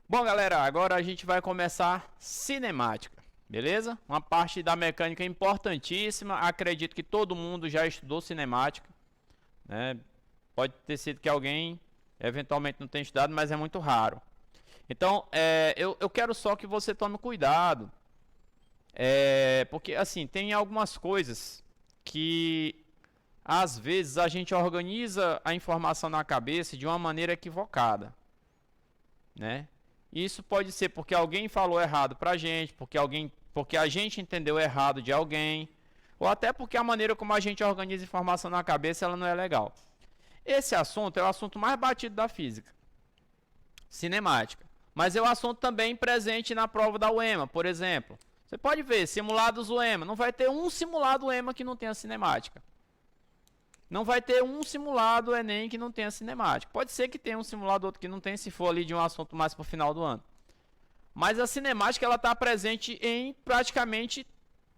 Bom, galera, agora a gente vai começar cinemática, beleza? Uma parte da mecânica importantíssima. Acredito que todo mundo já estudou cinemática, né? Pode ter sido que alguém eventualmente não tenha estudado, mas é muito raro. Então, eu quero só que você tome cuidado, porque assim, tem algumas coisas que às vezes a gente organiza a informação na cabeça de uma maneira equivocada, né? Isso pode ser porque alguém falou errado pra gente, porque a gente entendeu errado de alguém, ou até porque a maneira como a gente organiza informação na cabeça ela não é legal. Esse assunto é o assunto mais batido da física, cinemática. Mas é o assunto também presente na prova da UEMA, por exemplo. Você pode ver, simulados UEMA, não vai ter um simulado UEMA que não tenha cinemática. Não vai ter um simulado Enem que não tenha cinemática. Pode ser que tenha um simulado outro que não tenha, se for ali de um assunto mais para o final do ano. Mas a cinemática ela está presente em praticamente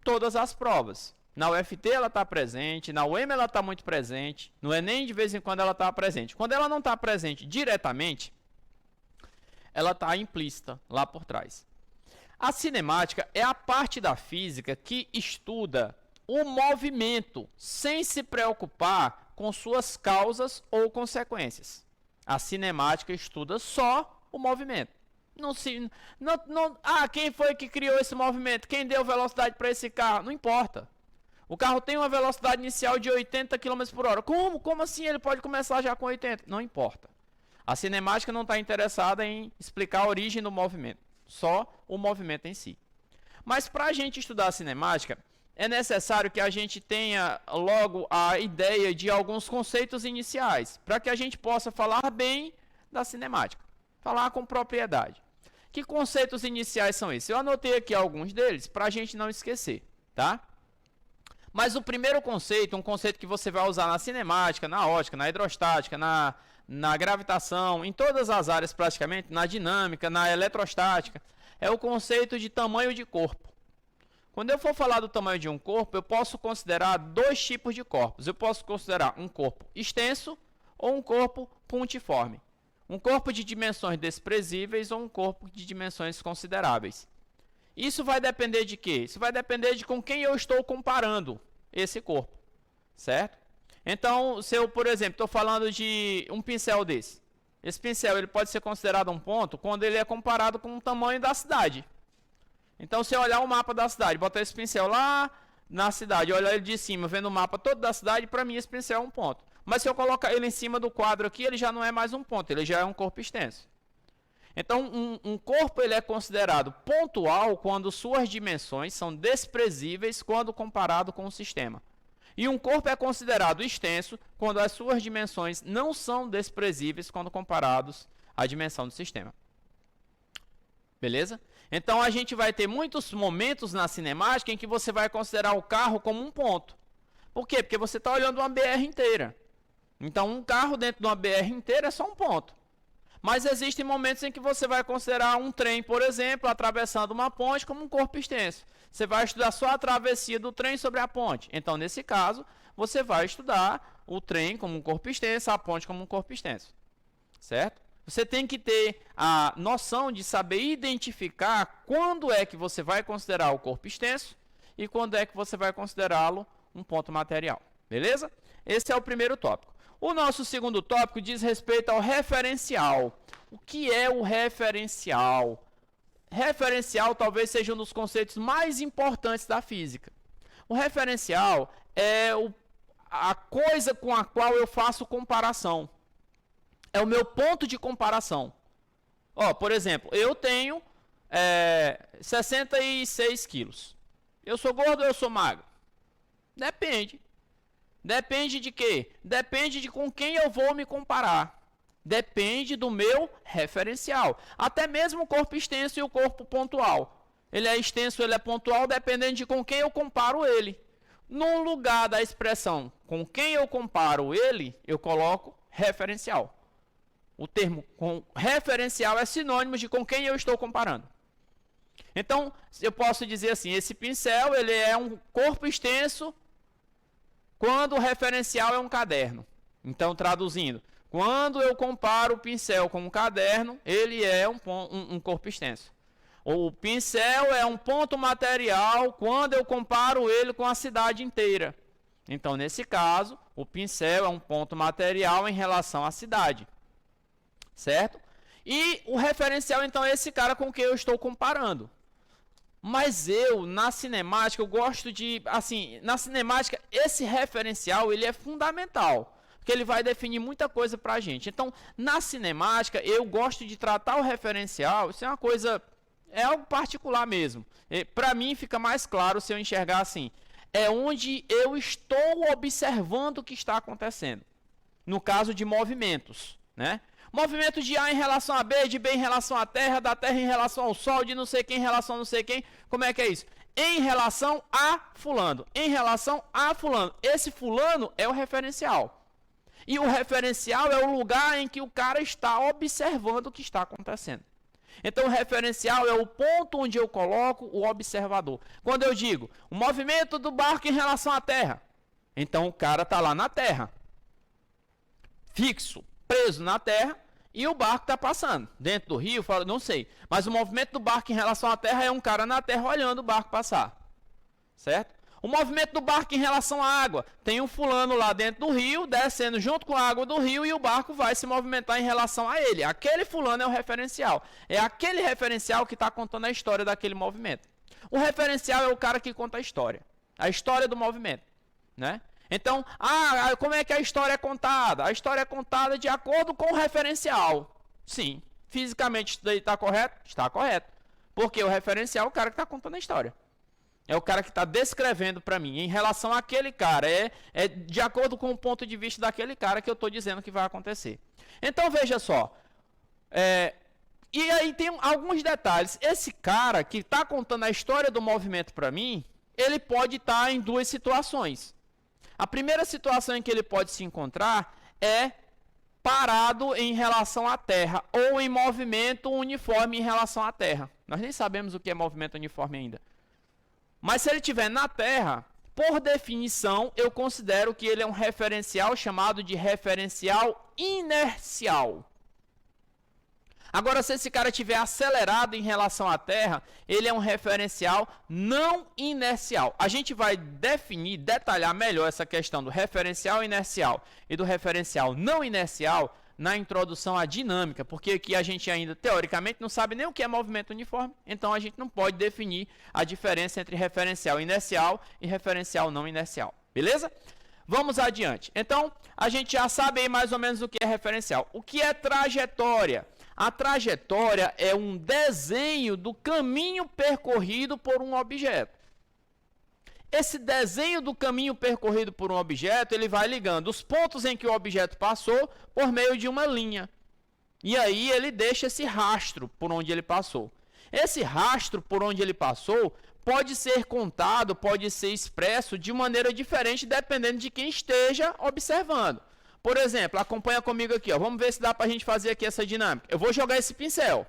todas as provas. Na UFT ela está presente, na UEMA ela está muito presente, no Enem de vez em quando ela está presente. Quando ela não está presente diretamente, ela está implícita lá por trás. A cinemática é a parte da física que estuda o movimento sem se preocupar com suas causas ou consequências. A cinemática estuda só o movimento. Quem foi que criou esse movimento? Quem deu velocidade para esse carro? Não importa. O carro tem uma velocidade inicial de 80 km por hora. Como assim ele pode começar já com 80? Não importa. A cinemática não está interessada em explicar a origem do movimento, só o movimento em si. Mas para a gente estudar a cinemática, é necessário que a gente tenha logo a ideia de alguns conceitos iniciais, para que a gente possa falar bem da cinemática, falar com propriedade. Que conceitos iniciais são esses? Eu anotei aqui alguns deles para a gente não esquecer, tá? Mas o primeiro conceito, um conceito que você vai usar na cinemática, na ótica, na hidrostática, na gravitação, em todas as áreas praticamente, na dinâmica, na eletrostática, é o conceito de tamanho de corpo. Quando eu for falar do tamanho de um corpo, eu posso considerar dois tipos de corpos. Eu posso considerar um corpo extenso ou um corpo pontiforme. Um corpo de dimensões desprezíveis ou um corpo de dimensões consideráveis. Isso vai depender de quê? Isso vai depender de com quem eu estou comparando esse corpo, certo? Então, se eu, por exemplo, estou falando de um pincel desse. Esse pincel ele pode ser considerado um ponto quando ele é comparado com o tamanho da cidade. Então, se eu olhar o mapa da cidade, botar esse pincel lá na cidade, olhar ele de cima, vendo o mapa todo da cidade, para mim esse pincel é um ponto. Mas se eu colocar ele em cima do quadro aqui, ele já não é mais um ponto, ele já é um corpo extenso. Então, um corpo ele é considerado pontual quando suas dimensões são desprezíveis quando comparado com o sistema. E um corpo é considerado extenso quando as suas dimensões não são desprezíveis quando comparados à dimensão do sistema. Beleza? Então a gente vai ter muitos momentos na cinemática em que você vai considerar o carro como um ponto. Por quê? Porque você está olhando uma BR inteira. Então um carro dentro de uma BR inteira é só um ponto. Mas existem momentos em que você vai considerar um trem, por exemplo, atravessando uma ponte como um corpo extenso. Você vai estudar só a travessia do trem sobre a ponte. Então, nesse caso, você vai estudar o trem como um corpo extenso, a ponte como um corpo extenso. Certo? Você tem que ter a noção de saber identificar quando é que você vai considerar o corpo extenso e quando é que você vai considerá-lo um ponto material. Beleza? Esse é o primeiro tópico. O nosso segundo tópico diz respeito ao referencial. O que é o referencial? Referencial talvez seja um dos conceitos mais importantes da física. O referencial é a coisa com a qual eu faço comparação. É o meu ponto de comparação. Por exemplo, eu tenho 66 quilos. Eu sou gordo ou eu sou magro? Depende. Depende de quê? Depende de com quem eu vou me comparar. Depende do meu referencial. Até mesmo o corpo extenso e o corpo pontual. Ele é extenso, ele é pontual, dependendo de com quem eu comparo ele. No lugar da expressão com quem eu comparo ele, eu coloco referencial. O termo referencial é sinônimo de com quem eu estou comparando. Então, eu posso dizer assim, esse pincel ele é um corpo extenso quando o referencial é um caderno. Então, traduzindo, Quando eu comparo o pincel com um caderno, ele é um corpo extenso. O pincel é um ponto material quando eu comparo ele com a cidade inteira. Então, nesse caso, o pincel é um ponto material em relação à cidade. Certo? E o referencial, então, é esse cara com quem eu estou comparando. Mas na cinemática, eu gosto de... Assim, na cinemática, esse referencial, ele é fundamental. Porque ele vai definir muita coisa pra gente. Então, na cinemática, eu gosto de tratar o referencial. Isso é uma coisa... É algo particular mesmo. Para mim, fica mais claro se eu enxergar assim. É onde eu estou observando o que está acontecendo. No caso de movimentos, né? Movimento de A em relação a B, de B em relação à Terra, da Terra em relação ao Sol, de não sei quem em relação a não sei quem. Como é que é isso? Em relação a fulano. Em relação a fulano. Esse fulano é o referencial. E o referencial é o lugar em que o cara está observando o que está acontecendo. Então, o referencial é o ponto onde eu coloco o observador. Quando eu digo o movimento do barco em relação à Terra, então o cara está lá na Terra, fixo, preso na Terra, e o barco está passando. Dentro do rio, não sei. Mas o movimento do barco em relação à Terra é um cara na Terra olhando o barco passar. Certo? O movimento do barco em relação à água. Tem um fulano lá dentro do rio, descendo junto com a água do rio, e o barco vai se movimentar em relação a ele. Aquele fulano é o referencial. É aquele referencial que está contando a história daquele movimento. O referencial é o cara que conta a história do movimento, né? Então, como é que a história é contada? A história é contada de acordo com o referencial. Sim, fisicamente isso daí está correto? Está correto. Porque o referencial é o cara que está contando a história. É o cara que está descrevendo para mim em relação àquele cara. É de acordo com o ponto de vista daquele cara que eu estou dizendo que vai acontecer. Então, veja só. E aí tem alguns detalhes. Esse cara que está contando a história do movimento para mim, ele pode estar em duas situações. A primeira situação em que ele pode se encontrar é parado em relação à Terra, ou em movimento uniforme em relação à Terra. Nós nem sabemos o que é movimento uniforme ainda. Mas se ele estiver na Terra, por definição, eu considero que ele é um referencial chamado de referencial inercial. Agora, se esse cara estiver acelerado em relação à Terra, ele é um referencial não inercial. A gente vai detalhar melhor essa questão do referencial inercial e do referencial não inercial na introdução à dinâmica, porque aqui a gente ainda, teoricamente, não sabe nem o que é movimento uniforme, então a gente não pode definir a diferença entre referencial inercial e referencial não inercial. Beleza? Vamos adiante. Então, a gente já sabe aí mais ou menos o que é referencial. O que é trajetória? A trajetória é um desenho do caminho percorrido por um objeto. Esse desenho do caminho percorrido por um objeto, ele vai ligando os pontos em que o objeto passou por meio de uma linha. E aí ele deixa esse rastro por onde ele passou. Esse rastro por onde ele passou pode ser contado, pode ser expresso de maneira diferente dependendo de quem esteja observando. Por exemplo, acompanha comigo aqui, ó. Vamos ver se dá para a gente fazer aqui essa dinâmica. Eu vou jogar esse pincel.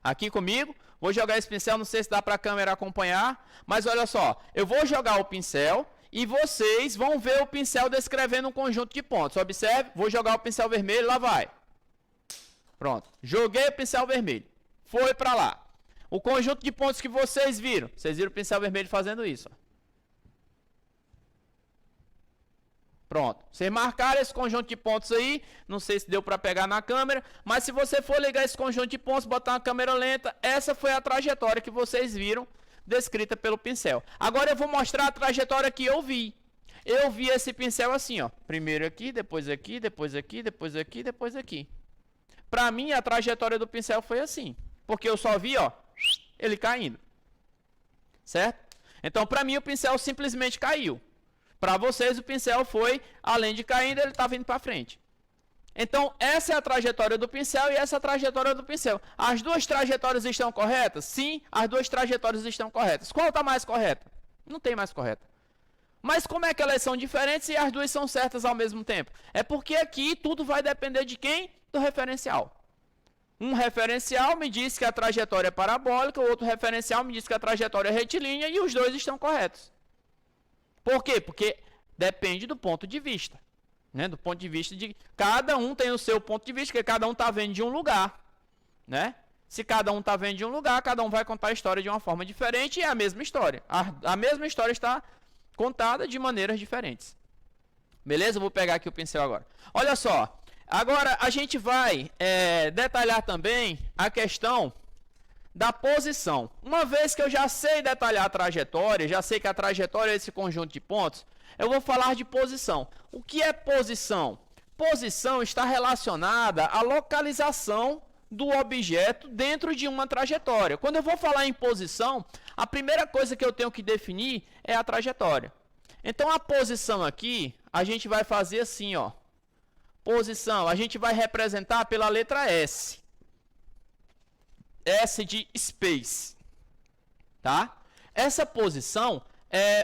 Aqui comigo. Vou jogar esse pincel, não sei se dá para a câmera acompanhar. Mas olha só, eu vou jogar o pincel e vocês vão ver o pincel descrevendo um conjunto de pontos. Observe, vou jogar o pincel vermelho, lá vai. Pronto, joguei o pincel vermelho. Foi para lá. O conjunto de pontos que vocês viram o pincel vermelho fazendo isso, ó. Pronto, vocês marcaram esse conjunto de pontos aí, não sei se deu para pegar na câmera, mas se você for ligar esse conjunto de pontos, botar uma câmera lenta, essa foi a trajetória que vocês viram descrita pelo pincel. Agora eu vou mostrar a trajetória que eu vi. Eu vi esse pincel assim, ó, primeiro aqui, depois aqui, depois aqui, depois aqui, depois aqui. Para mim a trajetória do pincel foi assim, porque eu só vi, ó, ele caindo. Certo? Então para mim o pincel simplesmente caiu. Para vocês, o pincel foi, além de caindo, ele está vindo para frente. Então, essa é a trajetória do pincel e essa é a trajetória do pincel. As duas trajetórias estão corretas? Sim, as duas trajetórias estão corretas. Qual está mais correta? Não tem mais correta. Mas como é que elas são diferentes e as duas são certas ao mesmo tempo? É porque aqui tudo vai depender de quem? Do referencial. Um referencial me diz que a trajetória é parabólica, o outro referencial me diz que a trajetória é retilínea e os dois estão corretos. Por quê? Porque depende do ponto de vista. né? Do ponto de vista de cada um tem o seu ponto de vista, porque cada um está vendo de um lugar, né? Se cada um está vendo de um lugar, cada um vai contar a história de uma forma diferente e é a mesma história. A mesma história está contada de maneiras diferentes. Beleza? Eu vou pegar aqui o pincel agora. Olha só. Agora a gente vai detalhar também a questão da posição. Uma vez que eu já sei detalhar a trajetória, já sei que a trajetória é esse conjunto de pontos, eu vou falar de posição. O que é posição? Posição está relacionada à localização do objeto dentro de uma trajetória. Quando eu vou falar em posição, a primeira coisa que eu tenho que definir é a trajetória. Então a posição aqui, a gente vai fazer assim, ó. Posição, a gente vai representar pela letra S. S de space. Tá? Essa posição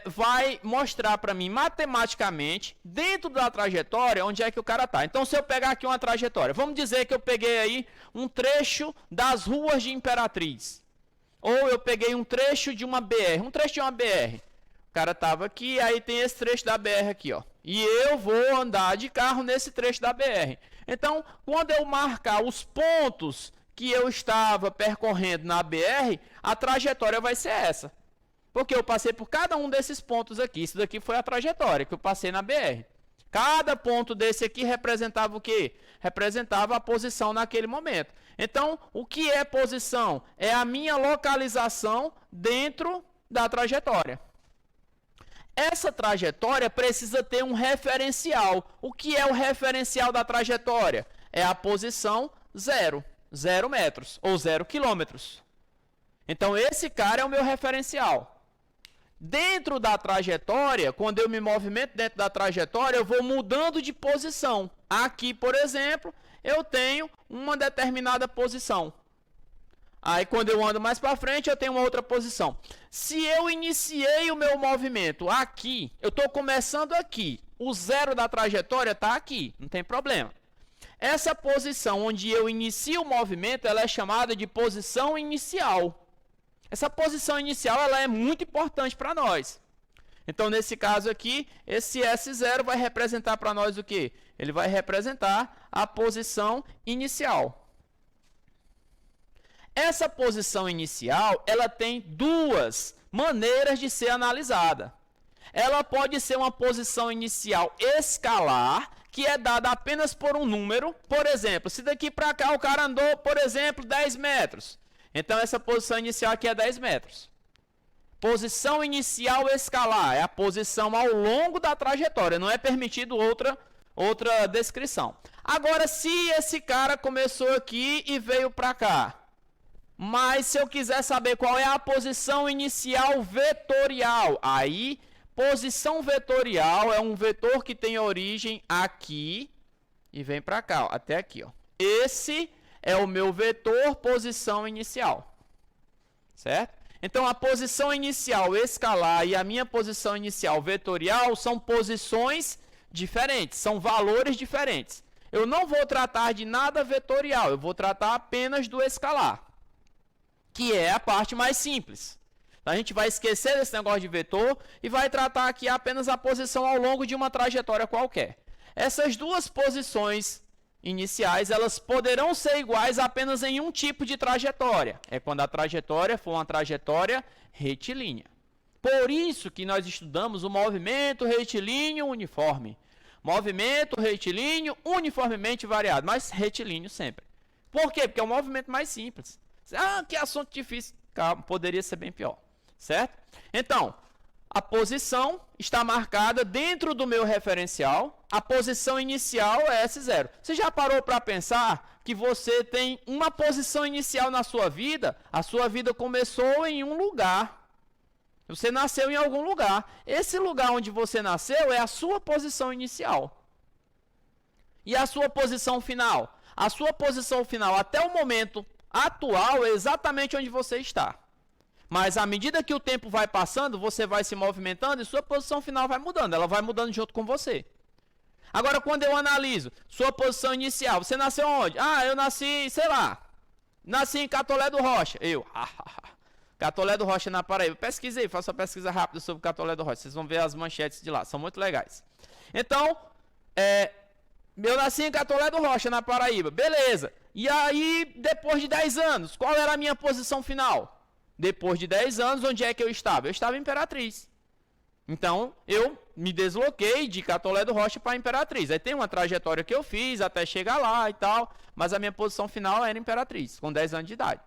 vai mostrar para mim matematicamente, dentro da trajetória, onde é que o cara está. Então, se eu pegar aqui uma trajetória, vamos dizer que eu peguei aí um trecho das ruas de Imperatriz. Ou eu peguei um trecho de uma BR. Um trecho de uma BR. O cara estava aqui, aí tem esse trecho da BR aqui, ó. E eu vou andar de carro nesse trecho da BR. Então, quando eu marcar os pontos que eu estava percorrendo na BR, a trajetória vai ser essa. Porque eu passei por cada um desses pontos aqui. Isso daqui foi a trajetória que eu passei na BR. Cada ponto desse aqui representava o quê? Representava a posição naquele momento. Então, o que é posição? É a minha localização dentro da trajetória. Essa trajetória precisa ter um referencial. O que é o referencial da trajetória? É a posição 0 metros ou 0 quilômetros. Então, esse cara é o meu referencial. Dentro da trajetória, quando eu me movimento dentro da trajetória, eu vou mudando de posição. Aqui, por exemplo, eu tenho uma determinada posição. Aí, quando eu ando mais para frente, eu tenho uma outra posição. Se eu iniciei o meu movimento aqui, eu estou começando aqui. O 0 da trajetória está aqui, não tem problema. Essa posição onde eu inicio o movimento, ela é chamada de posição inicial. Essa posição inicial ela é muito importante para nós. Então, nesse caso aqui, esse S0 vai representar para nós o quê? Ele vai representar a posição inicial. Essa posição inicial, ela tem duas maneiras de ser analisada. Ela pode ser uma posição inicial escalar, que é dada apenas por um número. Por exemplo, se daqui para cá o cara andou, por exemplo, 10 metros. Então, essa posição inicial aqui é 10 metros. Posição inicial escalar é a posição ao longo da trajetória. Não é permitido outra descrição. Agora, se esse cara começou aqui e veio para cá, mas se eu quiser saber qual é a posição inicial vetorial, aí, posição vetorial é um vetor que tem origem aqui e vem para cá, ó, até aqui. Ó. Esse é o meu vetor posição inicial, certo? Então, a posição inicial escalar e a minha posição inicial vetorial são posições diferentes, são valores diferentes. Eu não vou tratar de nada vetorial, eu vou tratar apenas do escalar, que é a parte mais simples. Então, a gente vai esquecer desse negócio de vetor e vai tratar aqui apenas a posição ao longo de uma trajetória qualquer. Essas duas posições iniciais, elas poderão ser iguais apenas em um tipo de trajetória. É quando a trajetória for uma trajetória retilínea. Por isso que nós estudamos o movimento retilíneo uniforme. Movimento retilíneo uniformemente variado, mas retilíneo sempre. Por quê? Porque é um movimento mais simples. Ah, que assunto difícil. Calma, poderia ser bem pior. Certo? Então, a posição está marcada dentro do meu referencial. A posição inicial é S0. Você já parou para pensar que você tem uma posição inicial na sua vida? A sua vida começou em um lugar. Você nasceu em algum lugar. Esse lugar onde você nasceu é a sua posição inicial. E a sua posição final? A sua posição final até o momento atual é exatamente onde você está. Mas à medida que o tempo vai passando, você vai se movimentando e sua posição final vai mudando. Ela vai mudando junto com você. Agora, quando eu analiso sua posição inicial, você nasceu onde? Ah, eu nasci, sei lá, nasci em Catolé do Rocha. Catolé do Rocha na Paraíba. Pesquisei, faça uma pesquisa rápida sobre Catolé do Rocha. Vocês vão ver as manchetes de lá, são muito legais. Então, Eu nasci em Catolé do Rocha, na Paraíba. Beleza. E aí, depois de 10 anos, qual era a minha posição final? Depois de 10 anos, onde é que eu estava? Eu estava em Imperatriz. Então, eu me desloquei de Catolé do Rocha para Imperatriz. Aí tem uma trajetória que eu fiz até chegar lá e tal, mas a minha posição final era Imperatriz, com 10 anos de idade.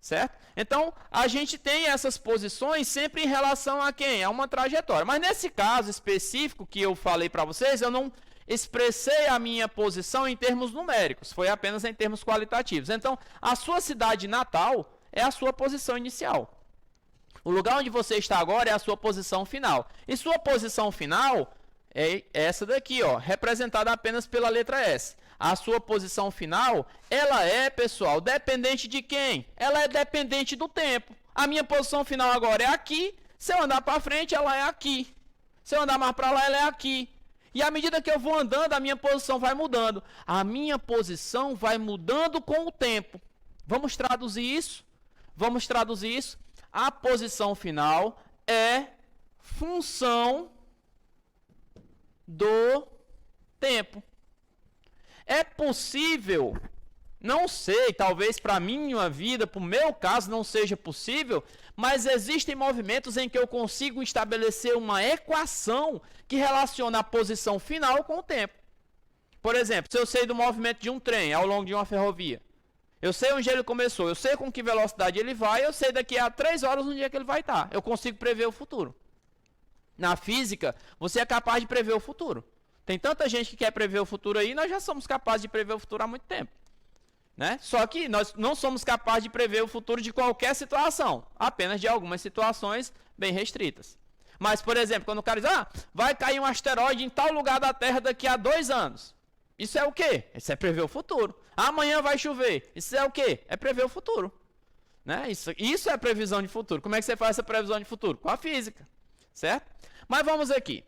Certo? Então, a gente tem essas posições sempre em relação a quem? A uma trajetória. Mas nesse caso específico que eu falei para vocês, eu não expressei a minha posição em termos numéricos, foi apenas em termos qualitativos. Então, a sua cidade natal é a sua posição inicial. O lugar onde você está agora é a sua posição final. E sua posição final é essa daqui, ó, representada apenas pela letra S. A sua posição final, ela é, pessoal, dependente de quem? Ela é dependente do tempo. A minha posição final agora é aqui. Se eu andar para frente, ela é aqui. Se eu andar mais para lá, ela é aqui. E à medida que eu vou andando, a minha posição vai mudando. A minha posição vai mudando com o tempo. Vamos traduzir isso? Vamos traduzir isso? A posição final é função do tempo. É possível, não sei, talvez para a minha vida, para o meu caso não seja possível, mas existem movimentos em que eu consigo estabelecer uma equação que relaciona a posição final com o tempo. Por exemplo, se eu sei do movimento de um trem ao longo de uma ferrovia, eu sei onde ele começou, eu sei com que velocidade ele vai, eu sei daqui a 3 horas onde é que ele vai estar. Eu consigo prever o futuro. Na física, você é capaz de prever o futuro. Tem tanta gente que quer prever o futuro aí, nós já somos capazes de prever o futuro há muito tempo. Né? Só que nós não somos capazes de prever o futuro de qualquer situação, apenas de algumas situações bem restritas. Mas, por exemplo, quando o cara diz, vai cair um asteroide em tal lugar da Terra daqui a 2 anos. Isso é o quê? Isso é prever o futuro. Amanhã vai chover. Isso é o quê? É prever o futuro. Né? Isso é previsão de futuro. Como é que você faz essa previsão de futuro? Com a física. Certo? Mas vamos aqui.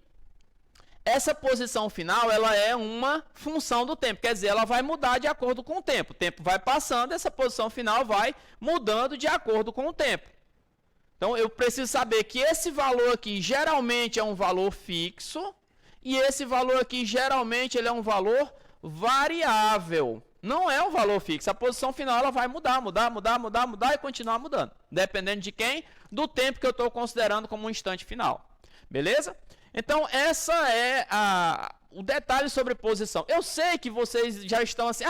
Essa posição final, ela é uma função do tempo. Quer dizer, ela vai mudar de acordo com o tempo. O tempo vai passando, essa posição final vai mudando de acordo com o tempo. Então, eu preciso saber que esse valor aqui geralmente é um valor fixo. E esse valor aqui geralmente ele é um valor variável. Não é um valor fixo. A posição final ela vai mudar e continuar mudando. Dependendo de quem? Do tempo que eu estou considerando como um instante final. Beleza? Então, essa é o detalhe sobre posição. Eu sei que vocês já estão assim,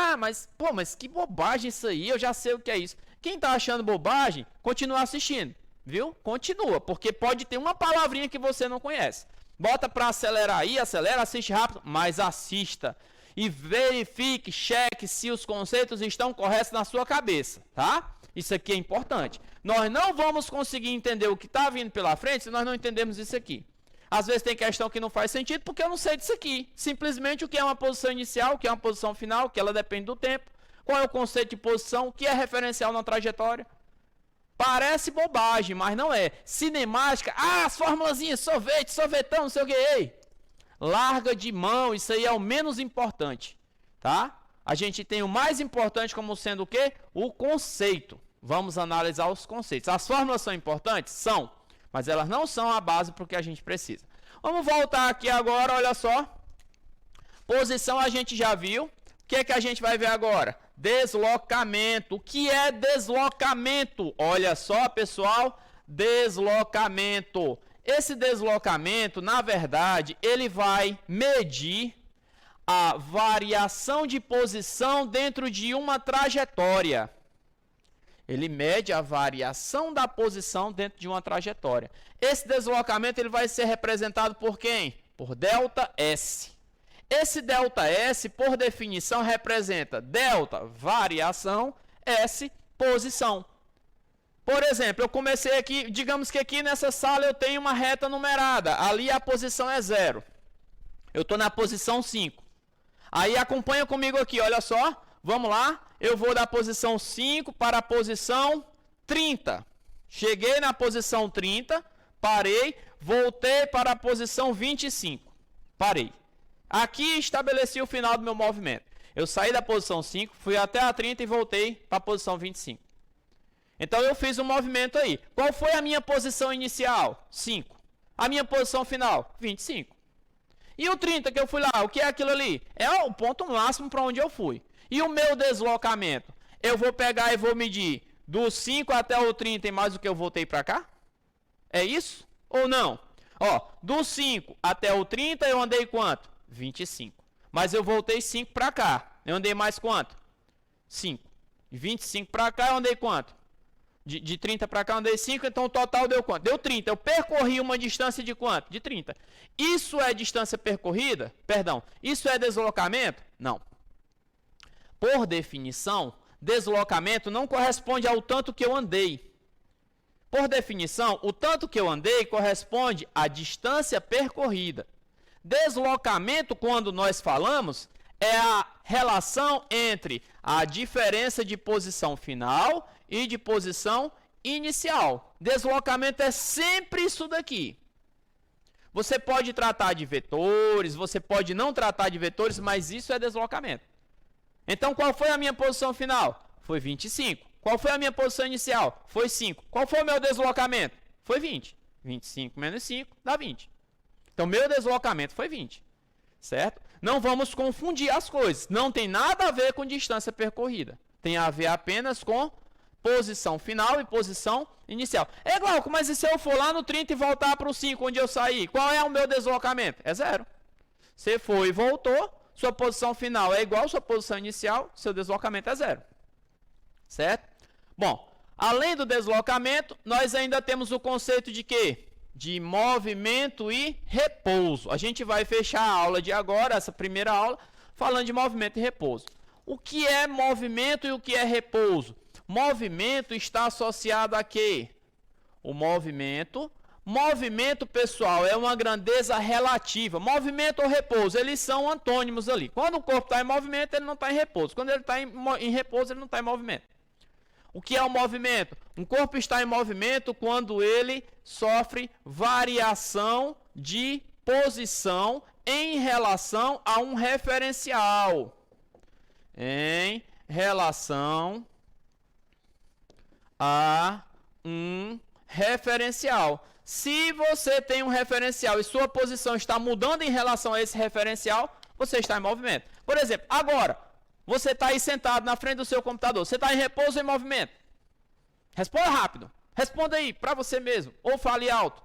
mas que bobagem isso aí, eu já sei o que é isso. Quem está achando bobagem, continua assistindo, viu? Continua, porque pode ter uma palavrinha que você não conhece. Bota para acelerar aí, acelera, assiste rápido, mas assista. E verifique, cheque se os conceitos estão corretos na sua cabeça, tá? Isso aqui é importante. Nós não vamos conseguir entender o que está vindo pela frente se nós não entendermos isso aqui. Às vezes tem questão que não faz sentido porque eu não sei disso aqui. Simplesmente o que é uma posição inicial, o que é uma posição final, que ela depende do tempo. Qual é o conceito de posição, o que é referencial na trajetória. Parece bobagem, mas não é. Cinemática, as formulazinhas, sorvete, sorvetão, não sei o que. Ei, larga de mão, isso aí é o menos importante. Tá? A gente tem o mais importante como sendo o quê? O conceito. Vamos analisar os conceitos. As fórmulas são importantes? São. Mas elas não são a base para o que a gente precisa. Vamos voltar aqui agora, olha só. Posição a gente já viu. O que é que a gente vai ver agora? Deslocamento. O que é deslocamento? Olha só, pessoal. Deslocamento. Esse deslocamento, na verdade, ele vai medir a variação de posição dentro de uma trajetória. Ele mede a variação da posição dentro de uma trajetória. Esse deslocamento ele vai ser representado por quem? Por ΔS. Esse ΔS, por definição, representa delta, variação, S, posição. Por exemplo, eu comecei aqui, digamos que aqui nessa sala eu tenho uma reta numerada. Ali a posição é 0. Eu estou na posição 5. Aí acompanha comigo aqui, olha só. Vamos lá. Eu vou da posição 5 para a posição 30. Cheguei na posição 30, parei, voltei para a posição 25. Parei. Aqui estabeleci o final do meu movimento. Eu saí da posição 5, fui até a 30 e voltei para a posição 25. Então eu fiz um movimento aí. Qual foi a minha posição inicial? 5. A minha posição final? 25. E o 30 que eu fui lá, o que é aquilo ali? É o ponto máximo para onde eu fui. E o meu deslocamento? Eu vou pegar e vou medir do 5 até o 30 e mais o que eu voltei para cá? É isso? Ou não? Ó, do 5 até o 30 eu andei quanto? 25. Mas eu voltei 5 para cá. Eu andei mais quanto? 5. De 25 para cá eu andei quanto? De 30 para cá eu andei 5, então o total deu quanto? Deu 30. Eu percorri uma distância de quanto? De 30. Isso é distância percorrida? Perdão. Isso é deslocamento? Não. Por definição, deslocamento não corresponde ao tanto que eu andei. Por definição, o tanto que eu andei corresponde à distância percorrida. Deslocamento, quando nós falamos, é a relação entre a diferença de posição final e de posição inicial. Deslocamento é sempre isso daqui. Você pode tratar de vetores, você pode não tratar de vetores, mas isso é deslocamento. Então, qual foi a minha posição final? Foi 25. Qual foi a minha posição inicial? Foi 5. Qual foi o meu deslocamento? Foi 20. 25 menos 5 dá 20. Então, meu deslocamento foi 20. Certo? Não vamos confundir as coisas. Não tem nada a ver com distância percorrida. Tem a ver apenas com posição final e posição inicial. É, Glauco, mas e se eu for lá no 30 e voltar para o 5, onde eu saí? Qual é o meu deslocamento? É 0. Você foi e voltou, sua posição final é igual à sua posição inicial, seu deslocamento é 0. Certo? Bom, além do deslocamento, nós ainda temos o conceito de quê? De movimento e repouso. A gente vai fechar a aula de agora, essa primeira aula, falando de movimento e repouso. O que é movimento e o que é repouso? Movimento está associado a quê? O movimento, pessoal, é uma grandeza relativa. Movimento ou repouso, eles são antônimos ali. Quando o corpo está em movimento, ele não está em repouso. Quando ele está em repouso, ele não está em movimento. O que é o movimento? Um corpo está em movimento quando ele sofre variação de posição em relação a um referencial. Em relação a um referencial. Se você tem um referencial e sua posição está mudando em relação a esse referencial, você está em movimento. Por exemplo, agora, você está aí sentado na frente do seu computador. Você está em repouso ou em movimento? Responda rápido. Responda aí, para você mesmo. Ou fale alto.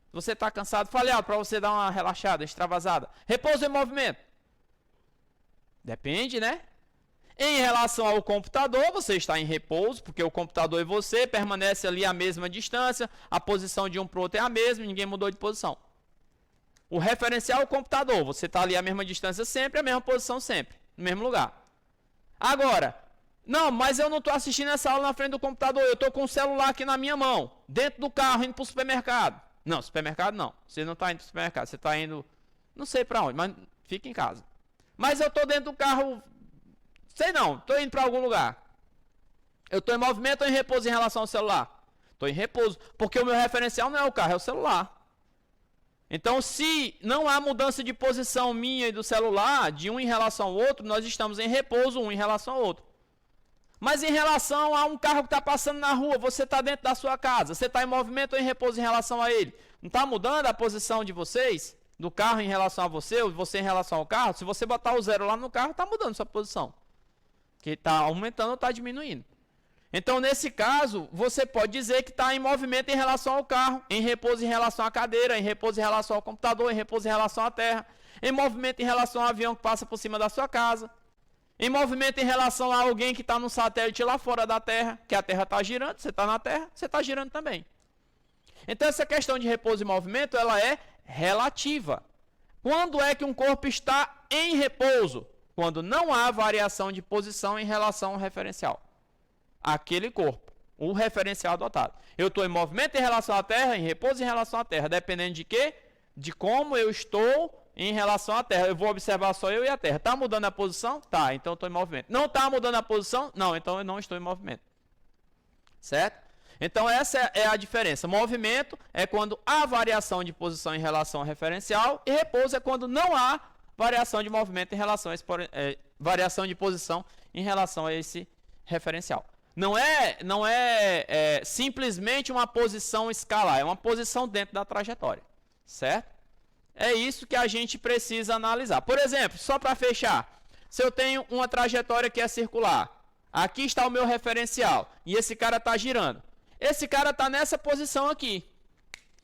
Se você está cansado, fale alto para você dar uma relaxada, extravasada. Repouso ou em movimento? Depende, né? Em relação ao computador, você está em repouso, porque o computador e você permanecem ali a mesma distância, a posição de um para o outro é a mesma, ninguém mudou de posição. O referencial é o computador, você está ali a mesma distância sempre, a mesma posição sempre, no mesmo lugar. Agora, não, mas eu não estou assistindo essa aula na frente do computador, eu estou com o celular aqui na minha mão, dentro do carro, indo para o supermercado. Não, supermercado não, você não está indo para o supermercado, você está indo, não sei para onde, mas fica em casa. Mas eu estou dentro do carro... Sei não, estou indo para algum lugar. Eu estou em movimento ou em repouso em relação ao celular? Estou em repouso, porque o meu referencial não é o carro, é o celular. Então, se não há mudança de posição minha e do celular, de um em relação ao outro, nós estamos em repouso um em relação ao outro. Mas em relação a um carro que está passando na rua, você está dentro da sua casa, você está em movimento ou em repouso em relação a ele? Não está mudando a posição de vocês? Do carro em relação a você, ou você em relação ao carro? Se você botar o 0 lá no carro, está mudando sua posição. Que está aumentando ou está diminuindo. Então, nesse caso, você pode dizer que está em movimento em relação ao carro, em repouso em relação à cadeira, em repouso em relação ao computador, em repouso em relação à terra, em movimento em relação ao avião que passa por cima da sua casa, em movimento em relação a alguém que está no satélite lá fora da Terra, que a Terra está girando, você está na Terra, você está girando também. Então, essa questão de repouso e movimento, ela é relativa. Quando é que um corpo está em repouso? Quando não há variação de posição em relação ao referencial. Aquele corpo, o referencial adotado. Eu estou em movimento em relação à Terra, em repouso em relação à Terra. Dependendo de quê? De como eu estou em relação à Terra. Eu vou observar só eu e a Terra. Está mudando a posição? Tá, então eu estou em movimento. Não está mudando a posição? Não, então eu não estou em movimento. Certo? Então essa é a diferença. Movimento é quando há variação de posição em relação ao referencial. E repouso é quando não há variação de movimento em relação a esse, variação de posição em relação a esse referencial. Não é simplesmente uma posição escalar, é uma posição dentro da trajetória, certo? É isso que a gente precisa analisar. Por exemplo, só para fechar, se eu tenho uma trajetória que é circular, aqui está o meu referencial e esse cara está girando. Esse cara está nessa posição aqui.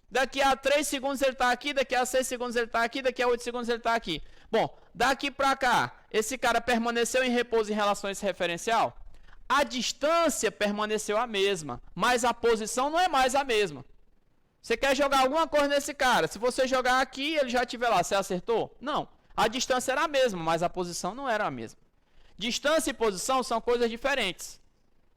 Daqui a 3 segundos ele está aqui, daqui a 6 segundos ele está aqui, daqui a 8 segundos ele está aqui. Bom, daqui para cá, esse cara permaneceu em repouso em relação a esse referencial? A distância permaneceu a mesma, mas a posição não é mais a mesma. Você quer jogar alguma coisa nesse cara? Se você jogar aqui, ele já estiver lá, você acertou? Não. A distância era a mesma, mas a posição não era a mesma. Distância e posição são coisas diferentes,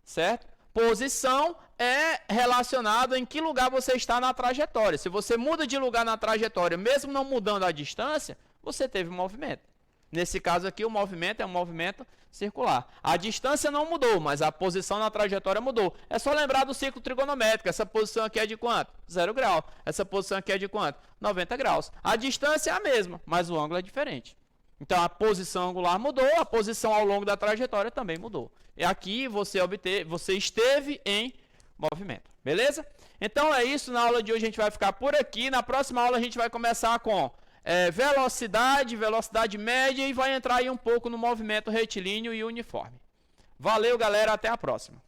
certo? Posição é relacionado em que lugar você está na trajetória. Se você muda de lugar na trajetória, mesmo não mudando a distância, você teve movimento. Nesse caso aqui, o movimento é um movimento circular. A distância não mudou, mas a posição na trajetória mudou. É só lembrar do ciclo trigonométrico. Essa posição aqui é de quanto? 0 grau. Essa posição aqui é de quanto? 90 graus. A distância é a mesma, mas o ângulo é diferente. Então, a posição angular mudou, a posição ao longo da trajetória também mudou. E aqui você esteve em movimento. Beleza? Então, é isso. Na aula de hoje a gente vai ficar por aqui. Na próxima aula a gente vai começar com velocidade média e vai entrar aí um pouco no movimento retilíneo e uniforme. Valeu, galera. Até a próxima.